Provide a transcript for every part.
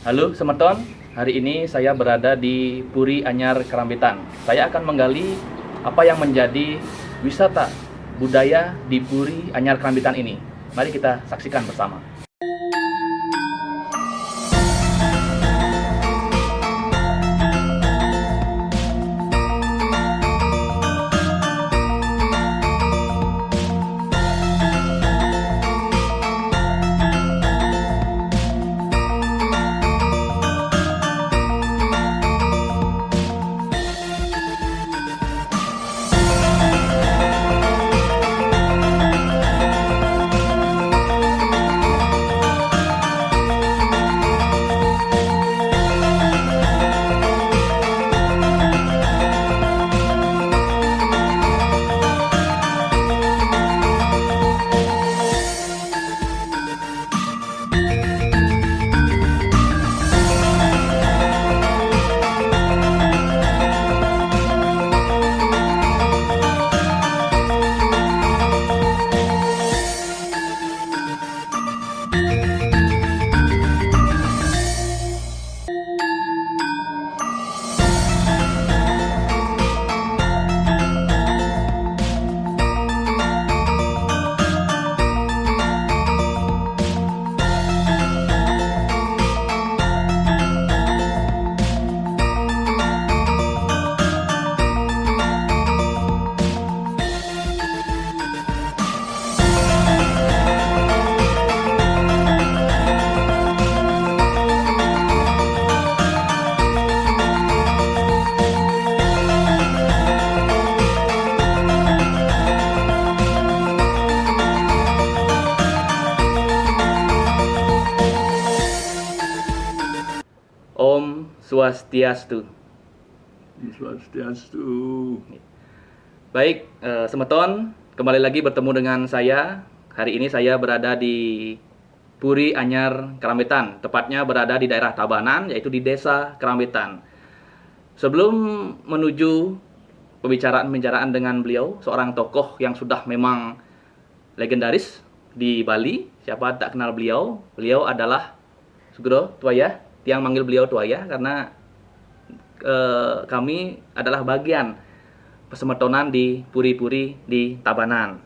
Halo Semeton, hari ini saya berada di Puri Anyar Kerambitan. Saya akan menggali apa yang menjadi wisata budaya di Puri Anyar Kerambitan ini. Mari kita saksikan bersama. Om Swastiastu. Swastiastu. Baik, Semeton, kembali lagi bertemu dengan saya. Hari ini saya berada di Puri Anyar Kerambitan, tepatnya berada di daerah Tabanan, yaitu di Desa Kerambitan. Sebelum menuju pembicaraan dengan beliau, seorang tokoh yang sudah memang legendaris di Bali, siapa tak kenal beliau? Beliau adalah Sugro Twaya, yang manggil beliau Twaya karena kami adalah bagian pesemetonan di puri-puri di Tabanan.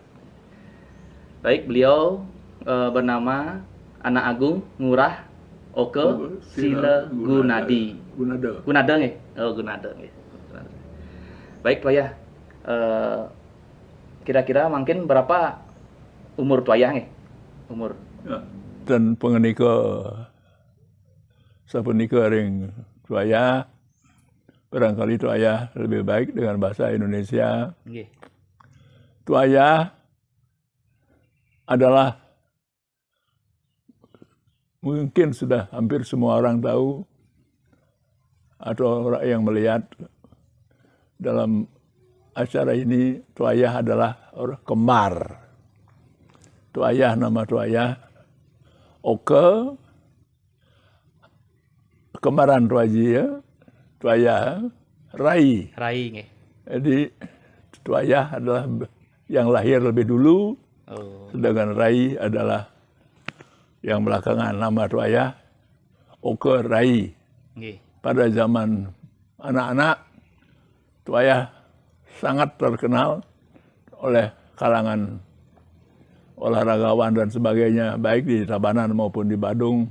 Baik, beliau bernama Anak Agung Ngurah Oke Sile Gunadi. Gunade nggih? Oh, Gunade nggih. Baik, Twaya. Kira-kira mungkin berapa umur Twaya nggih? Umur. Ya. Dan pengenika sapunika ring Twaya, barangkali Twaya lebih baik dengan bahasa Indonesia. Nggih. Twaya adalah mungkin sudah hampir semua orang tahu atau orang yang melihat dalam acara ini, Twaya adalah orang kembar. Twaya, nama Twaya Oke, kembaran Twaya Rai. Rai nggih. Jadi Twaya adalah yang lahir lebih dulu, sedangkan Rai adalah yang belakangan. Nama Twaya Oke Rai. Nggih. Pada zaman anak-anak, Twaya sangat terkenal oleh kalangan olahragawan dan sebagainya, baik di Tabanan maupun di Badung,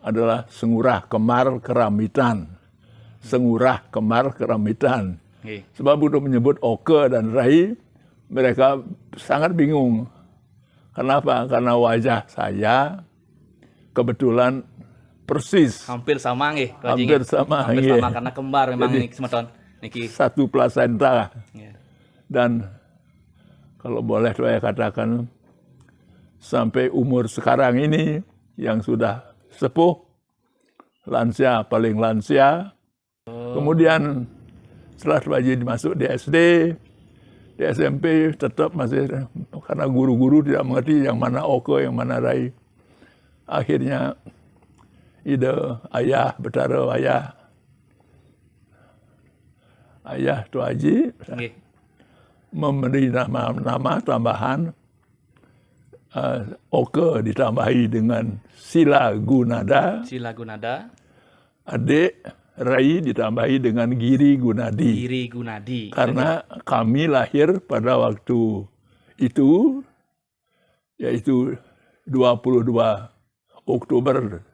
adalah Sengurah Kembar Kerambitan. Sengurah Kembar Kerambitan. Sebab untuk menyebut Oke dan Rai, mereka sangat bingung. Kenapa? Karena wajah saya kebetulan persis. Hampir sama nggih. Hampir sama. Hampir sama karena kembar memang ini Semeton. Niki. Satu plasenta. Yeah. Dan kalau boleh saya katakan, sampai umur sekarang ini yang sudah sepuh, lansia, paling lansia. Kemudian setelah Twaji masuk di SD, di SMP tetap masih, karena guru-guru tidak mengerti yang mana Oke, yang mana Rai. Akhirnya ide ayah, betara ayah Twaji memberi nama tambahan Oke ditambahi dengan Sila Gunada, Sila Gunada, adik Rai ditambahi dengan Giri Gunadi. Giri Gunadi. Karena kami lahir pada waktu itu, yaitu 22 Oktober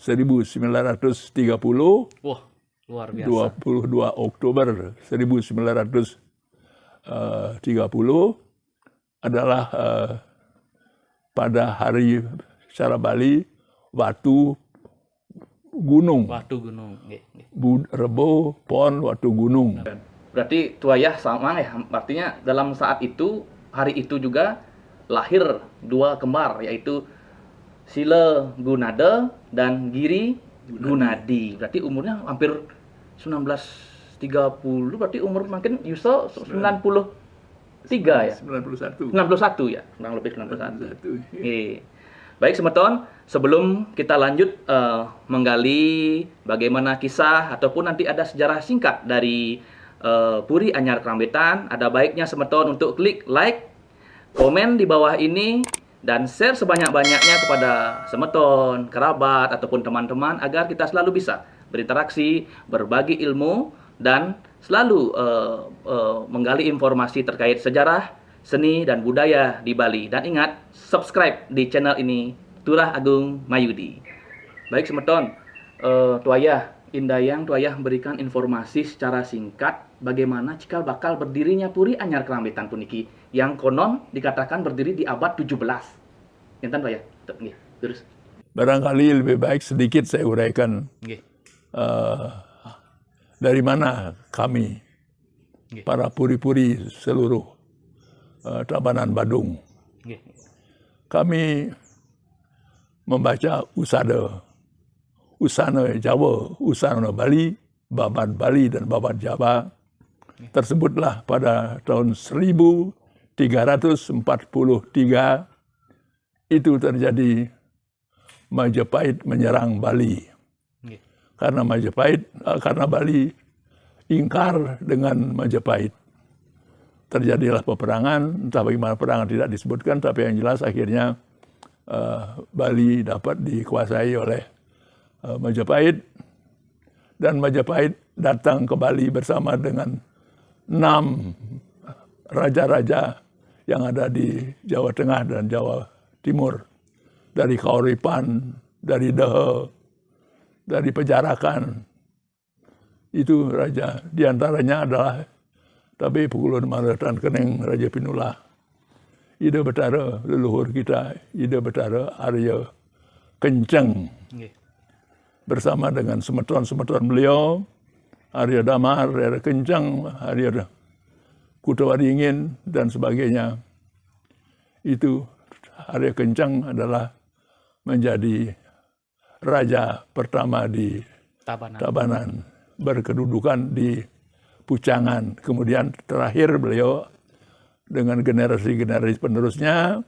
1930, Wah, luar biasa. 22 Oktober 1930 adalah pada hari secara Bali Watu Gunung. Watu Gunung. Rebo Pon Watu Gunung. Berarti tuayah sama ya, artinya dalam saat itu, hari itu juga lahir dua kembar, yaitu Sila Gunada dan Giri Gunadi. Berarti umurnya hampir 1930, berarti umur makin Yuso 93 ya? 91. 91 ya, kurang lebih 91. Baik semeton, sebelum kita lanjut menggali bagaimana kisah ataupun nanti ada sejarah singkat dari Puri Anyar Kerambetan, ada baiknya semeton untuk klik like, komen di bawah ini, dan share sebanyak-banyaknya kepada semeton, kerabat, ataupun teman-teman agar kita selalu bisa berinteraksi, berbagi ilmu, dan selalu menggali informasi terkait sejarah, seni, dan budaya di Bali. Dan ingat, subscribe di channel ini, Turah Agung Mayudi. Baik semeton, tuayah Indayang, tuayah berikan informasi secara singkat bagaimana cikal bakal berdirinya Puri Anyar Kerambetan puniki yang konon dikatakan berdiri di abad 17. Enten tuayah, terus. Barangkali lebih baik sedikit saya uraikan dari mana kami, para puri-puri seluruh Tabanan Badung. Kami membaca Usana Jawa, Usana Bali, Babad Bali, dan Babad Jawa. Tersebutlah pada tahun 1343 itu terjadi Majapahit menyerang Bali. Karena Bali ingkar dengan Majapahit. Terjadilah peperangan, entah bagaimana perangan tidak disebutkan, tapi yang jelas akhirnya Bali dapat dikuasai oleh Majapahit, dan Majapahit datang ke Bali bersama dengan 6 raja-raja yang ada di Jawa Tengah dan Jawa Timur, dari Kauripan, dari Dehe, dari Pejarakan. Itu raja, diantaranya adalah Tabe Pukulun Maratan Keneng Raja Pinula, Ida Betara leluhur kita, Ida Betara Arya Kenceng. Bersama dengan semeton-semeton beliau, Arya Damar, Arya Kencang, Arya Kutawaringin, dan sebagainya. Itu Arya Kencang adalah menjadi raja pertama di Tabanan, berkedudukan di Pucangan. Kemudian terakhir beliau dengan generasi-generasi penerusnya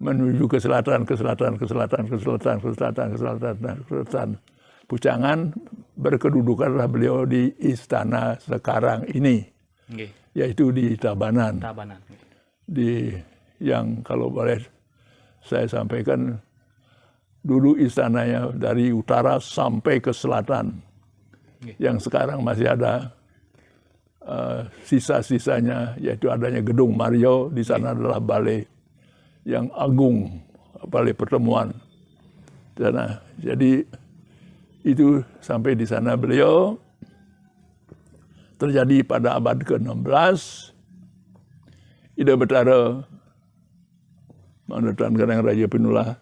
menuju ke selatan, Pucangan, berkedudukanlah beliau di istana sekarang ini, yaitu di Tabanan. Yang kalau boleh saya sampaikan, dulu istananya dari utara sampai ke selatan, yang sekarang masih ada sisa-sisanya, yaitu adanya gedung Mario. Di sana adalah balai yang agung, balai pertemuan. Jadi itu sampai di sana beliau. Terjadi pada abad ke-16. Ida Betara mendatangkan yang Raja Pinula,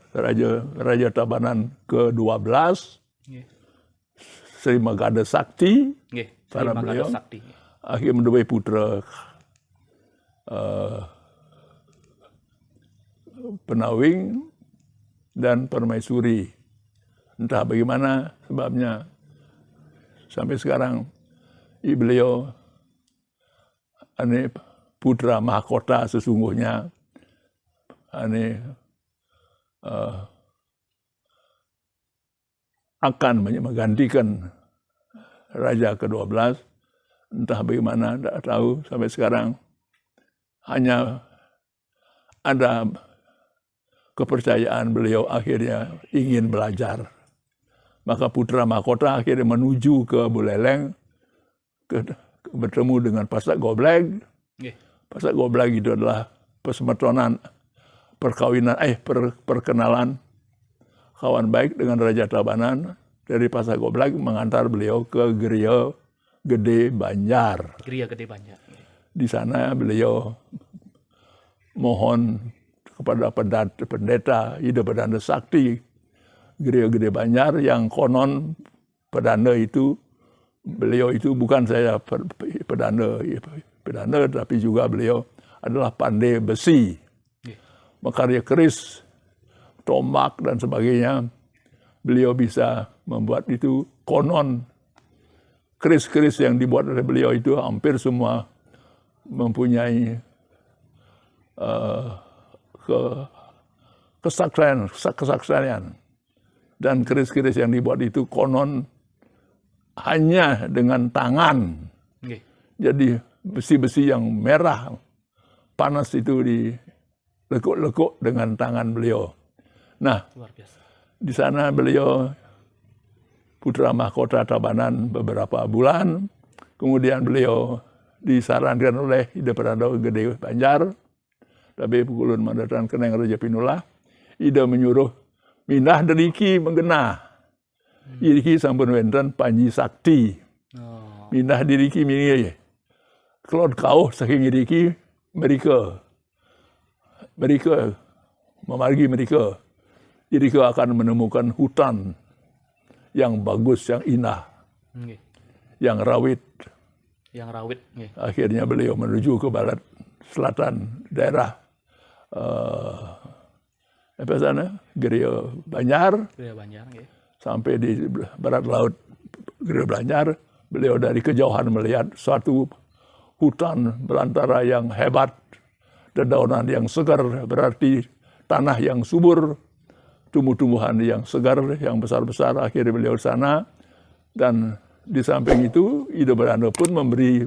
Raja Tabanan ke-12. Sri Magada Sakti, para beliau. Akhir mendubai putra Penawing dan Permaisuri. Entah bagaimana sebabnya sampai sekarang beliau putra mahkota sesungguhnya, akan menggantikan Raja ke-12. Entah bagaimana, tidak tahu sampai sekarang. Hanya ada kepercayaan beliau akhirnya ingin belajar. Maka putra mahkota akhirnya menuju ke Buleleng, bertemu dengan Pasak Gobleg. Pasak Gobleg itu adalah persemetonan perkenalan kawan baik dengan Raja Tabanan. Dari Pasak Gobleg mengantar beliau ke Geria Gede Banjar. Geria Gede Banjar. Di sana beliau mohon kepada pendeta Ida Pedanda Sakti Geria Gede Banjar, yang konon pedanda itu, beliau itu bukan saya pedanda, tapi juga beliau adalah pandai besi, mekarya keris, tombak dan sebagainya. Beliau bisa membuat itu. Konon keris-keris yang dibuat oleh beliau itu hampir semua mempunyai kesaksian. Dan keris-keris yang dibuat itu konon hanya dengan tangan. Jadi besi-besi yang merah, panas itu dilekuk-lekuk dengan tangan beliau. Nah, Luar biasa. di sana beliau putra mahkota Tabanan beberapa bulan. Kemudian beliau disarankan oleh Ida Pedanda Gede Banjar, tapi pukulun mandatan keneng Raja Pinula. Ida menyuruh mindah deriki mengenah. Iriki sampun wenten Panji Sakti. Mindah diriki mingi. Kelod kau saking iriki mereka memargi mereka. Irika akan menemukan hutan yang bagus, yang indah, yang rawit. Akhirnya beliau menuju ke barat selatan daerah apa sana, Geria Banjar. Sampai di barat laut Geria Banjar, beliau dari kejauhan melihat suatu hutan belantara yang hebat, dedaunan yang segar, berarti tanah yang subur, tumbuh-tumbuhan yang segar, yang besar-besar. Akhirnya beliau di sana, dan di samping itu Ida Pedanda pun memberi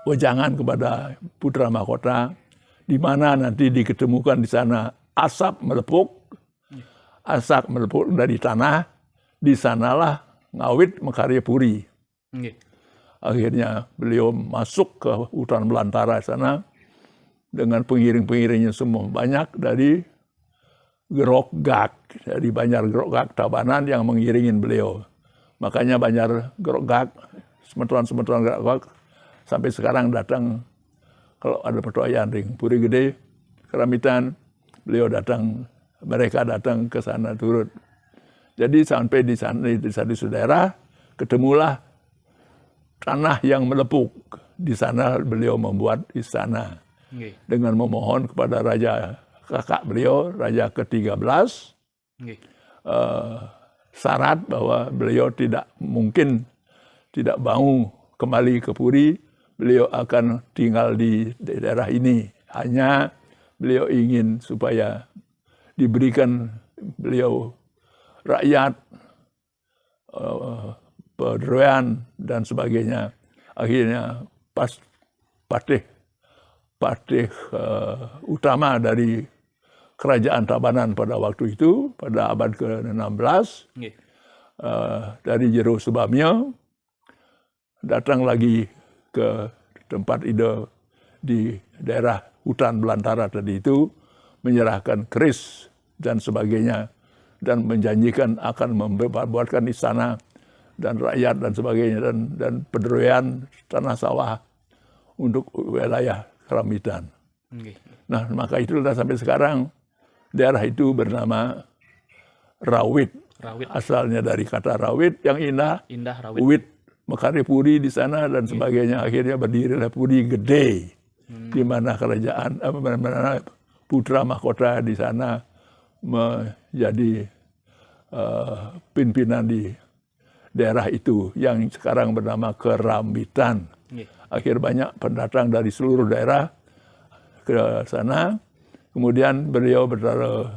wejangan kepada putra mahkota, di mana nanti diketemukan di sana asap melepuk dari tanah, di sanalah ngawit mekarya puri. Akhirnya beliau masuk ke hutan belantara sana dengan pengiring-pengiringnya semua, banyak dari Gerok-Gak, dari Banjar Gerok-Gak Tabanan yang mengiringin beliau. Makanya Banjar Gerok-Gak, semeteran Gerok-Gak sampai sekarang datang kalau ada perayaan ring Puri Gede, Keramitan, beliau datang, mereka datang ke sana turut. Jadi sampai di sana di satu daerah ketemulah tanah yang melepuk. Di sana beliau membuat istana dengan memohon kepada raja kakak beliau, Raja ke-13, syarat bahwa beliau tidak mau kembali ke Puri, beliau akan tinggal di daerah ini. Hanya beliau ingin supaya diberikan beliau rakyat, pedroyan dan sebagainya. Akhirnya patih utama dari kerajaan Tabanan pada waktu itu, pada abad ke-16, dari Jero Subamio, datang lagi ke tempat Ida di daerah hutan belantara tadi itu, menyerahkan keris dan sebagainya, dan menjanjikan akan membuatkan istana dan rakyat dan sebagainya, dan pedroyan tanah sawah untuk wilayah Keramitan. Nah, maka itulah sampai sekarang daerah itu bernama Rawit. Asalnya dari kata rawit yang indah, Rawit. Wit mekarya puri di sana dan sebagainya. Akhirnya berdirilah Puri Gede, di mana kerajaan putra mahkota di sana menjadi pimpinan di daerah itu yang sekarang bernama Keramitan. Akhir banyak pendatang dari seluruh daerah ke sana. Kemudian beliau bertaruh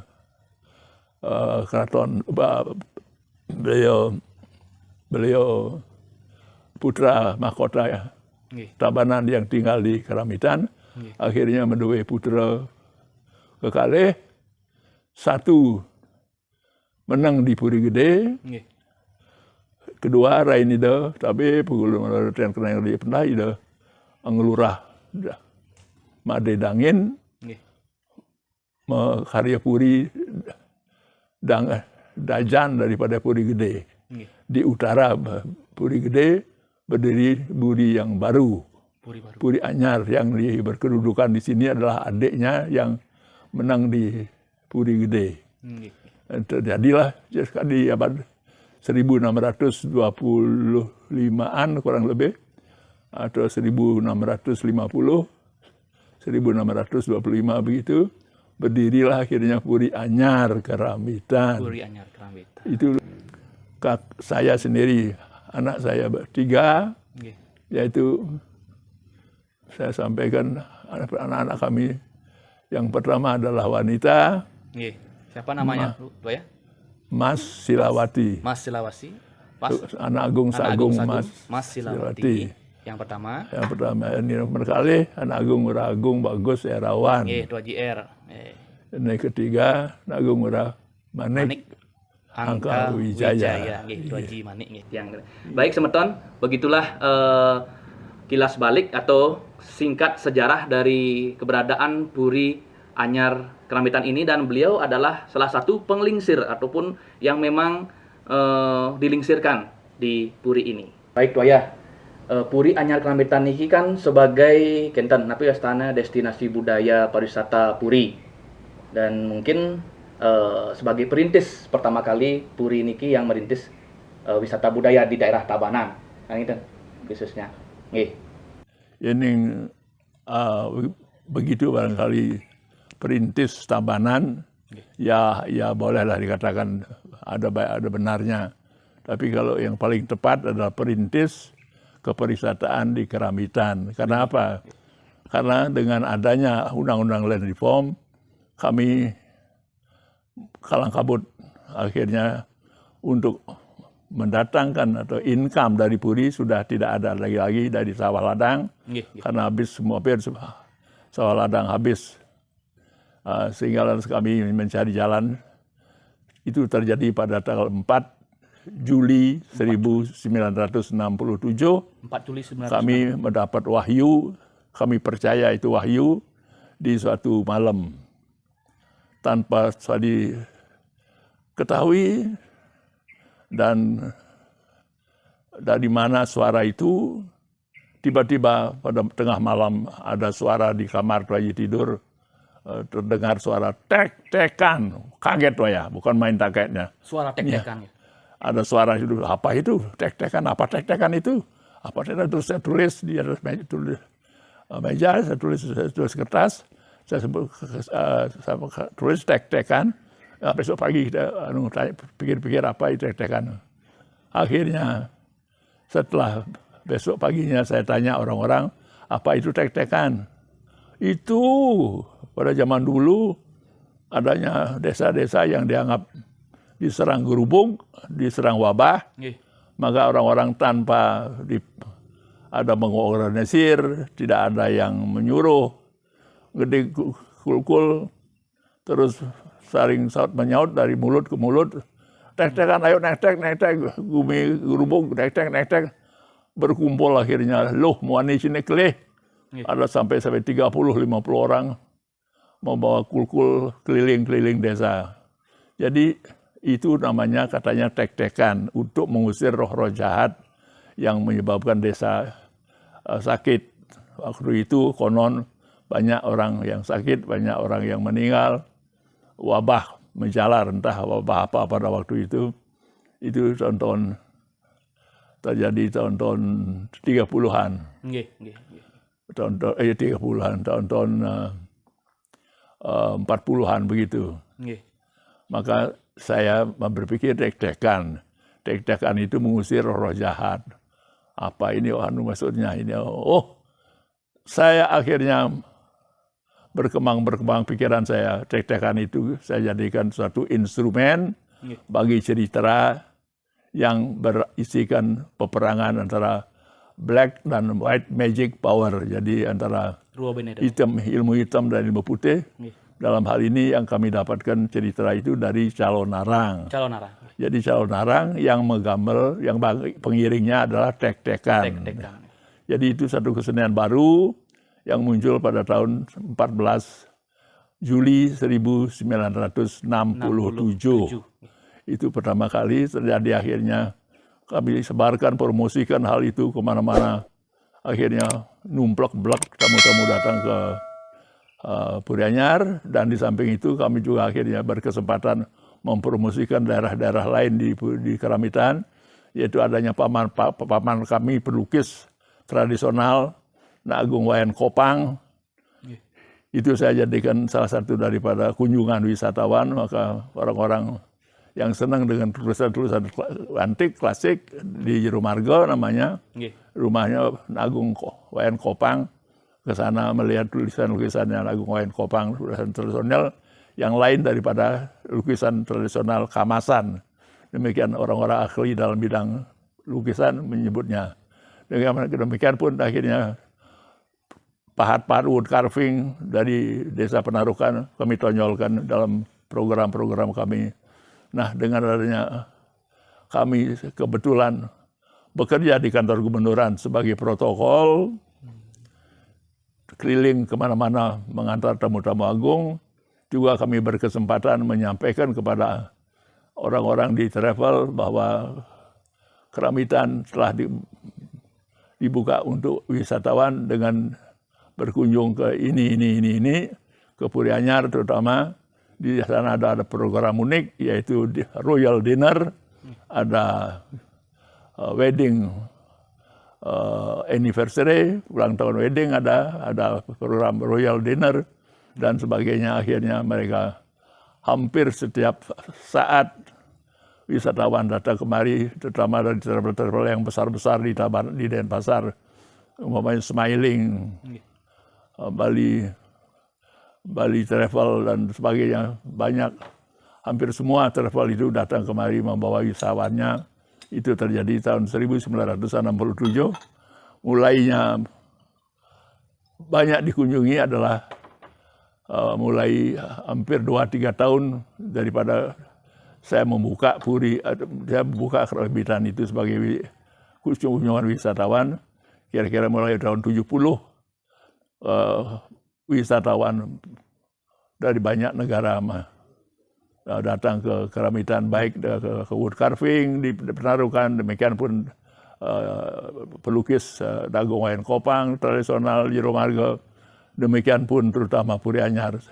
keraton, beliau putra mahkota Tabanan yang tinggal di Keramitan. Akhirnya mendua putra kekalih satu menang di Puri Gede, Nggih. kedua rain ida tapi pukul latihan kena yang dia pernah ida ngelurah Made Dangin Nggih. karya Puri Dajan daripada Puri Gede. Nggih. Di utara Puri Gede berdiri Puri yang baru, Puri baru. Puri Anyar yang berkedudukan di sini adalah adiknya yang menang di Puri Gede. Nggih. Terjadilah di abad 1625-an kurang lebih, atau 1650, 1625 begitu, berdirilah akhirnya Puri Anyar Kerambitan. Puri Anyar Kerambitan. Itu saya sendiri, anak saya bertiga, Nggih. yaitu saya sampaikan anak-anak kami. Yang pertama adalah wanita, Nggih. Siapa namanya, Tua ya? Mas Silawati. Mas Silawati. Pas. Anak Agung Sagung, Mas Silawati. Yang pertama. Yang pertama ini berkali anak Agung Agung Bagus Erawan. Nggih, Tua JR. Yang ketiga anak Agung Manik Angka Wijaya. Nggih, Tua Ji Manik nggih. Baik semeton, begitulah kilas balik atau singkat sejarah dari keberadaan Puri Anyar Kerambitan ini, dan beliau adalah salah satu penglingsir ataupun yang memang dilingsirkan di Puri ini. Baik Tua ya, Puri Anyar Kerambitan ini kan sebagai kenten napi astana destinasi budaya pariwisata Puri, dan mungkin sebagai perintis pertama kali Puri niki yang merintis wisata budaya di daerah Tabanan, kan itu khususnya. Nggih. Ini begitu barangkali perintis Tabanan, ya bolehlah dikatakan ada benarnya. Tapi kalau yang paling tepat adalah perintis kepariwisataan di Kerambitan. Karena apa? Karena dengan adanya Undang-Undang Land Reform, kami kalang kabut akhirnya untuk mendatangkan atau income dari Puri sudah tidak ada lagi dari sawah ladang. Karena habis semua sawah ladang habis. Sehingga kami mencari jalan. Itu terjadi pada tanggal 4 Juli 1967. 4 Juli 1967. Kami mendapat wahyu, kami percaya itu wahyu di suatu malam. Tanpa diketahui dan dari mana suara itu, tiba-tiba pada tengah malam ada suara di kamar bayi tidur, terdengar suara tek-tekan, kaget ya, bukan main kagetnya. Suara tek-tekan ya. Ada suara itu, apa itu tek-tekan, apa tek-tekan itu? Apa tek-tekan? Terus saya tulis di atas meja, saya tulis kertas, saya tulis tek-tekan. Besok pagi kita pikir-pikir apa itu tek-tekan. Akhirnya setelah besok paginya saya tanya orang-orang, apa itu tek-tekan? Itu pada zaman dulu adanya desa-desa yang dianggap diserang gerubung, diserang wabah, maka orang-orang tanpa ada mengorganisir, tidak ada yang menyuruh, gede kul-kul, terus saling saut menyaut dari mulut ke mulut, tek-tekan, ayo nek-tek, gumi gerubung, nek-tek, berkumpul akhirnya, loh muani sini kelih, ada sampai 30-50 orang membawa kul-kul keliling-keliling desa. Jadi itu namanya katanya tek-tekan untuk mengusir roh-roh jahat yang menyebabkan desa sakit. Waktu itu konon banyak orang yang sakit, banyak orang yang meninggal, wabah menjalar, entah wabah apa pada waktu itu. Itu tahun-tahun terjadi tahun-tahun 30-an. Tahun-tahun 30-an, tahun-tahun 40-an begitu. Maka saya berpikir tek-tekan. Tek-tekan itu mengusir roh-roh jahat. Apa ini maksudnya? Ini saya akhirnya berkembang pikiran saya. Tek-tekan itu saya jadikan suatu instrumen bagi cerita yang berisikan peperangan antara black dan white magic power. Jadi antara ilmu hitam dan ilmu putih Dalam hal ini yang kami dapatkan cerita itu dari calon narang. Calon arah. Jadi calon narang yang menggamel, yang pengiringnya adalah tek-tekan. Tek-tekan. Jadi itu satu kesenian baru yang muncul pada tahun 14 Juli 1967. Itu pertama kali terjadi, akhirnya kami sebarkan, promosikan hal itu kemana-mana. Akhirnya numplek-blek tamu-tamu datang ke Puri Anyar, dan di samping itu kami juga akhirnya berkesempatan mempromosikan daerah-daerah lain di Karamitan, yaitu adanya paman kami pelukis tradisional Na Agung Wayan Kopang. Itu saya jadikan salah satu daripada kunjungan wisatawan. Maka orang-orang yang senang dengan tulisan-tulisan antik, klasik, di Jero Margo namanya, rumahnya Na Agung Wayan Kopang, ke sana melihat tulisan-tulisannya Na Agung Wayan Kopang, tulisan tradisional yang lain daripada lukisan tradisional Kamasan. Demikian orang-orang ahli dalam bidang lukisan menyebutnya. Demikian pun akhirnya pahat-pahat wood carving dari Desa Penarukan kami tonjolkan dalam program-program kami. Nah, dengan adanya kami kebetulan bekerja di kantor gubernuran sebagai protokol, keliling kemana-mana mengantar tamu-tamu agung, juga kami berkesempatan menyampaikan kepada orang-orang di travel bahwa Karamitan telah dibuka untuk wisatawan dengan berkunjung ke ini, ke Puri Anyar terutama. Di sana ada program unik, yaitu Royal Dinner, ada wedding anniversary, ulang tahun wedding, ada program Royal Dinner, dan sebagainya. Akhirnya mereka hampir setiap saat wisatawan datang kemari, terutama dari travel-travel yang besar-besar di Denpasar, umpamanya Smiling, Bali Travel dan sebagainya, banyak, hampir semua travel itu datang kemari membawa wisatawan. Itu terjadi tahun 1967. Mulainya banyak dikunjungi adalah mulai hampir 2-3 tahun daripada saya membuka Karamitan itu sebagai kunjungan wisatawan. Kira-kira mulai tahun 70, wisatawan dari banyak negara datang ke Karamitan, baik ke wood carving di Penarukan, demikian pun pelukis Na Agung Wayan Kopang tradisional Jero Margo, demikian pun terutama Puri Anyar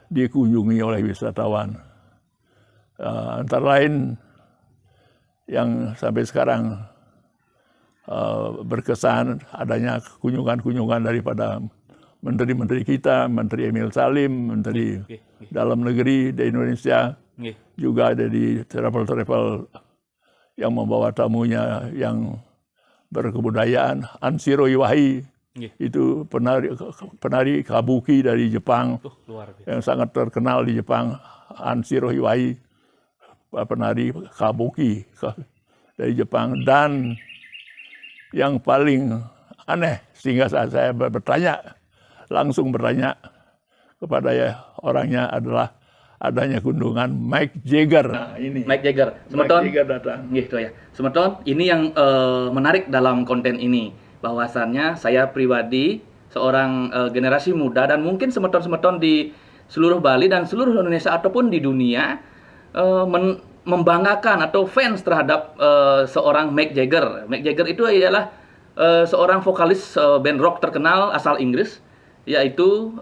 dikunjungi oleh wisatawan. Antara lain yang sampai sekarang berkesan adanya kunjungan-kunjungan daripada menteri-menteri kita, Menteri Emil Salim, Menteri Dalam Negeri di Indonesia, juga ada di travel-travel yang membawa tamunya yang berkebudayaan. Ansiro Iwahi, itu penari kabuki dari Jepang, yang sangat terkenal di Jepang. Ansiro Iwahi, penari kabuki dari Jepang. Dan yang paling aneh, sehingga saat saya langsung bertanya kepada orangnya, adalah adanya kunjungan Mick Jagger. Nah, ini Mick Jagger. Mick Jagger datang. Gitu ya. Semeton, ini yang menarik dalam konten ini, bahwasannya saya pribadi seorang generasi muda, dan mungkin semeton-semeton di seluruh Bali dan seluruh Indonesia ataupun di dunia membanggakan atau fans terhadap seorang Mick Jagger. Mick Jagger itu adalah seorang vokalis band rock terkenal asal Inggris, yaitu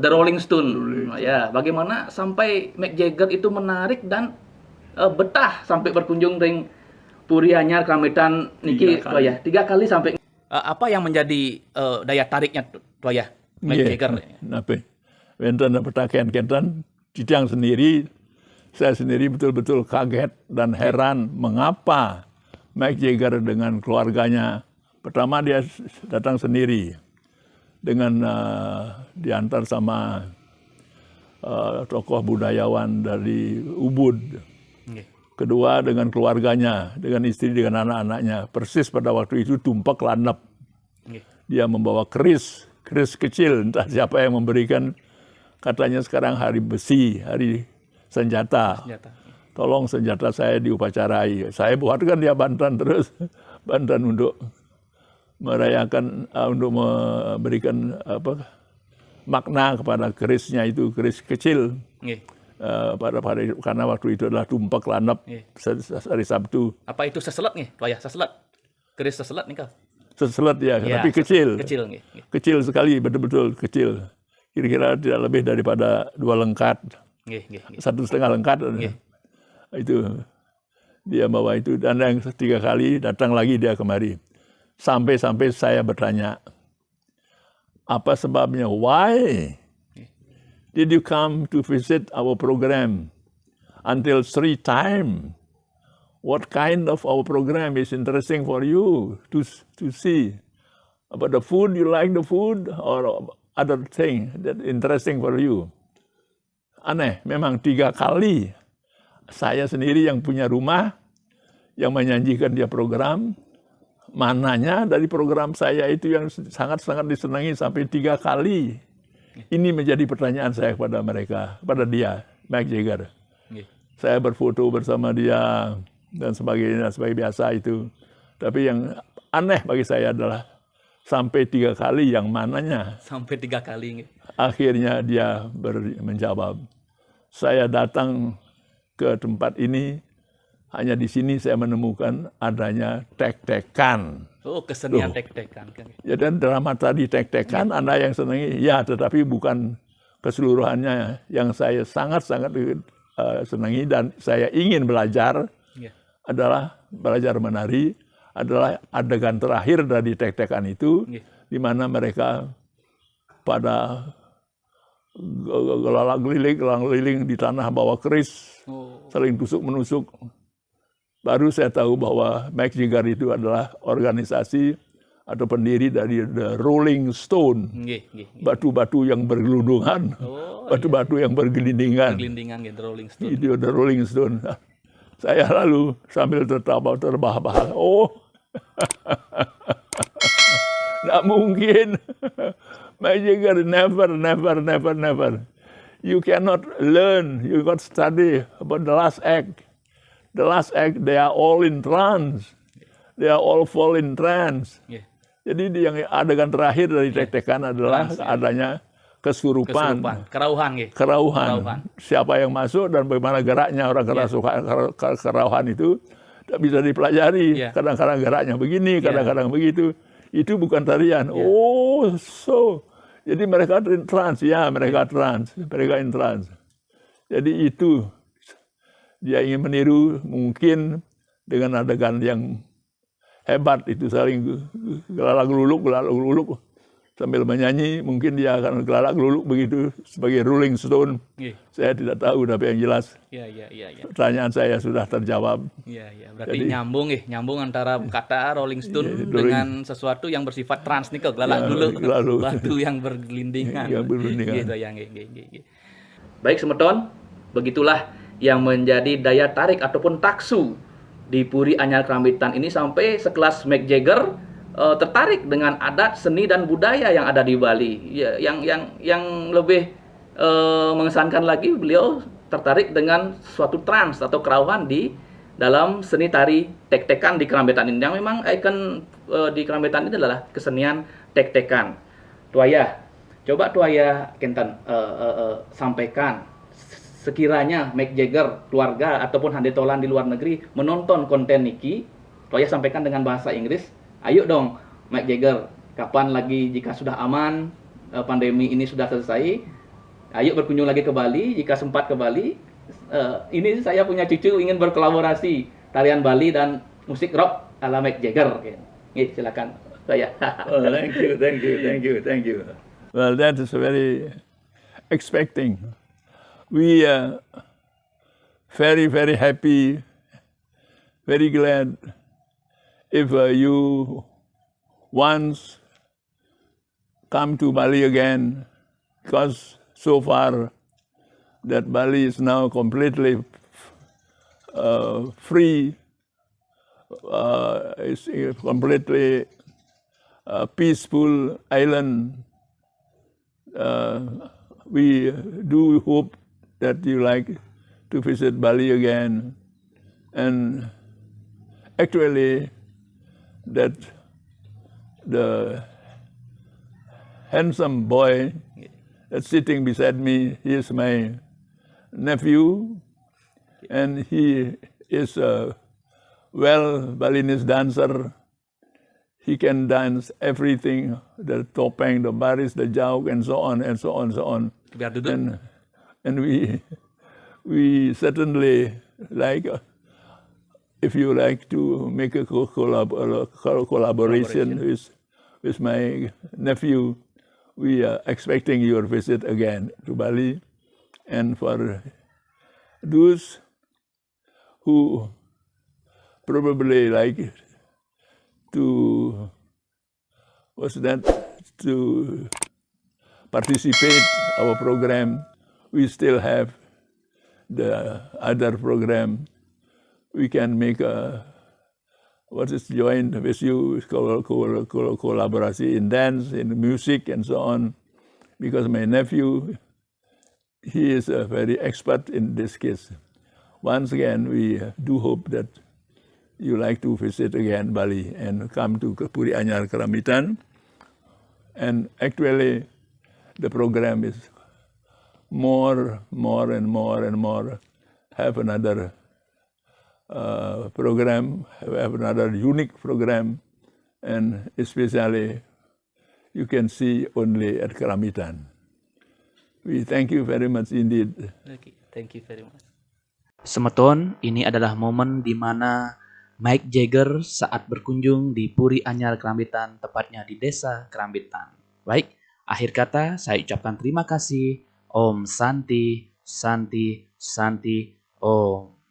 The Rolling Stone. Ya, bagaimana sampai Mick Jagger itu menarik dan betah sampai berkunjung ring Puri Anyar Karamitan niki 3 kali sampai. Apa yang menjadi daya tariknya ya Mick Jagger? Napa? Wenten petakayan kentan Cicang sendiri, saya sendiri betul-betul kaget dan heran mengapa Mick Jagger dengan keluarganya. Pertama dia datang sendiri, dengan diantar sama tokoh budayawan dari Ubud. Kedua dengan keluarganya, dengan istri, dengan anak-anaknya. Persis pada waktu itu tumpak landap. Dia membawa keris kecil, entah siapa yang memberikan katanya sekarang hari besi, hari senjata. Senjata. Tolong senjata saya diupacarai. Saya buatkan dia bantan terus, bantan untuk merayakan, untuk memberikan makna kepada kerisnya itu, keris kecil. Nggih. Karena waktu itu adalah tumpak lanap hari Sabtu. Apa itu seselat nih? Wayah seselat. Keris seselat nih kau. Seselat ya, tapi kecil. Kecil nih. Kecil sekali, betul-betul kecil. Kira-kira tidak lebih daripada 2 lengkat. Nggih. 1,5 lengkat. Itu dia bawa itu, dan yang 3 kali datang lagi dia kemari. Sampai saya bertanya, apa sebabnya? Why did you come to visit our program until 3 times? What kind of our program is interesting for you to see? About the food, you like the food, or other thing that interesting for you? Aneh, memang 3 kali saya sendiri yang punya rumah, yang menyanyikan dia program, mananya dari program saya itu yang sangat-sangat disenangi sampai 3 kali. Ini menjadi pertanyaan saya kepada mereka, kepada dia, Mick Jagger. Saya berfoto bersama dia, dan sebagainya, sebagai biasa itu. Tapi yang aneh bagi saya adalah sampai 3 kali, yang mananya. Sampai 3 kali. Akhirnya dia menjawab, saya datang ke tempat ini, hanya di sini saya menemukan adanya tek-tekan. Oh, kesenian tek-tekan. Ya, dan drama tadi tek-tekan, Anda yang senangi, ya, tetapi bukan keseluruhannya. Yang saya sangat-sangat senangi dan saya ingin belajar adalah belajar menari, adalah adegan terakhir dari tek-tekan itu, di mana mereka pada keliling di tanah bawa keris, saling tusuk-menusuk. Baru saya tahu bahwa Mick Jagger itu adalah organisasi atau pendiri dari The Rolling Stone. Batu-batu yang bergelundungan, batu-batu yang bergelindingan. The Rolling Stone. Itu The Rolling Stone. Saya lalu sambil tertawa terbahak-bahak. Oh, nggak mungkin. Mick Jagger never. You cannot learn, you got study about the last act. The last act, they are all in trance. They are all fall in trance. Jadi yang adegan terakhir dari tek-tekan adalah adanya kesurupan. Kerauhan. Siapa yang masuk dan bagaimana geraknya orang kerauhan itu tidak bisa dipelajari. Kadang-kadang geraknya begini, kadang-kadang begitu. Itu bukan tarian. Oh, jadi mereka in trance. Ya, mereka in trance. Jadi itu dia ingin meniru mungkin dengan adegan yang hebat itu, saling gelalak geluluk sambil menyanyi. Mungkin dia akan gelalak geluluk begitu sebagai Rolling Stone. Saya tidak tahu, tapi yang jelas pertanyaan saya sudah terjawab. Berarti jadi, nyambung antara kata Rolling Stone dengan sesuatu yang bersifat trans nih, gelalak geluluk, batu yang bergelindingan. Baik semeton, begitulah yang menjadi daya tarik ataupun taksu di Puri Anyar Kerambitan ini sampai sekelas Mick Jagger tertarik dengan adat, seni dan budaya yang ada di Bali. Ya, yang lebih mengesankan lagi, beliau tertarik dengan suatu trans atau kerauhan di dalam seni tari tek-tekan di Kerambitan ini. Yang memang ikon di Kerambitan ini adalah kesenian tek-tekan. Tuaya, coba Tuaya Kenten sampaikan, sekiranya Mick Jagger, keluarga ataupun handetolan di luar negeri menonton konten niki, Tuaya sampaikan dengan bahasa Inggris. Ayo dong, Mick Jagger, kapan lagi jika sudah aman, pandemi ini sudah selesai, ayo berkunjung lagi ke Bali, jika sempat ke Bali. Ini saya punya cucu ingin berkolaborasi tarian Bali dan musik rock ala Mick Jagger. Silakan saya. Oh, thank you. Well, that is very expecting. We are very happy, very glad if you once come to Bali again, because so far that Bali is now completely free, it's a completely peaceful island, we do hope that you like to visit Bali again. And actually, that the handsome boy that's sitting beside me, he is my nephew, and he is a Balinese dancer. He can dance everything, the topeng, the baris, the jauk, and so on, and so on, so on. Biar duduk. And we certainly like, if you like to make a collaboration with my nephew, we are expecting your visit again to Bali. And for those who probably like to participate our program, we still have the other program. We can make a joint with you, collaboration in dance, in music, and so on. Because my nephew, he is a very expert in this case. Once again, we do hope that you like to visit again Bali and come to Puri Anyar Keramaitan. And actually, the program is more and more. Have another program, have another unique program, and especially you can see only at Keramaitan. We thank you very much indeed. Okay, thank you very much. Semeton, ini adalah momen di mana Mick Jagger saat berkunjung di Puri Anyar Keramaitan, tepatnya di Desa Keramaitan. Baik, akhir kata saya ucapkan terima kasih. Om Santi, Santi, Santi, Om.